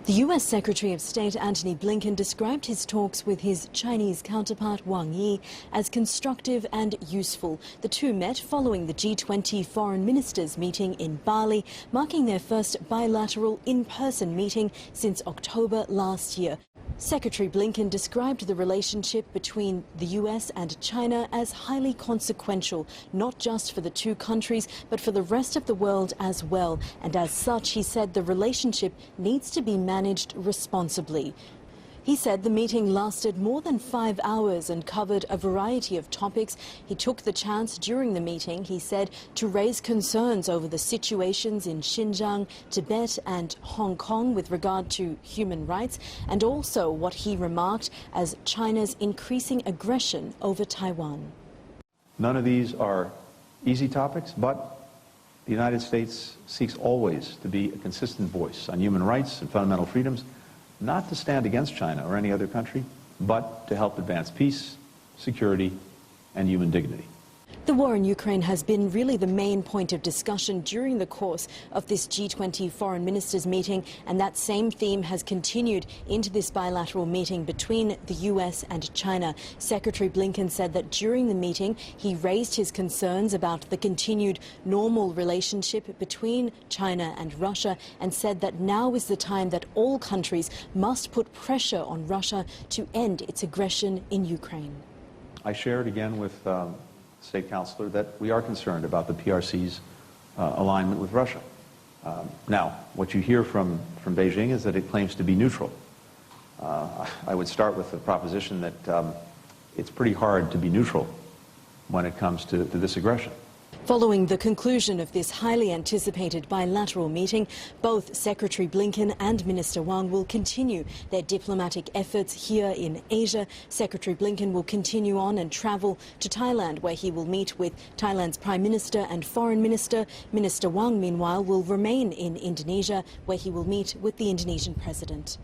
The U.S. Secretary of State Antony Blinken described his talks with his Chinese counterpart Wang Yi as constructive and useful. The two met following the G20 foreign ministers meeting in Bali, marking their first bilateral in-person meeting since October last year. Secretary Blinken described the relationship between the U.S. and China as highly consequential, not just for the two countries, but for the rest of the world as well. And as such, he said the relationship needs to be managed responsibly. He said the meeting lasted more than 5 hours and covered a variety of topics. He took the chance during the meeting, he said, to raise concerns over the situations in Xinjiang, Tibet and Hong Kong with regard to human rights, and also what he remarked as China's increasing aggression over Taiwan. None of these are easy topics, but the United States seeks always to be a consistent voice on human rights and fundamental freedoms, not to stand against China or any other country, but to help advance peace, security, and human dignity. The war in Ukraine has been really the main point of discussion during the course of this G20 foreign ministers meeting, and that same theme has continued into this bilateral meeting between the US and China. Secretary Blinken said that during the meeting he raised his concerns about the continued normal relationship between China and Russia, and said that now is the time that all countries must put pressure on Russia to end its aggression in Ukraine. I shared again with State Councilor that we are concerned about the PRC's alignment with Russia. Now, what you hear from Beijing is that it claims to be neutral. I would start with the proposition that it's pretty hard to be neutral when it comes to this aggression. Following the conclusion of this highly anticipated bilateral meeting, both Secretary Blinken and Minister Wang will continue their diplomatic efforts here in Asia. Secretary Blinken will continue on and travel to Thailand, where he will meet with Thailand's Prime Minister and Foreign Minister. Minister Wang, meanwhile, will remain in Indonesia, where he will meet with the Indonesian President.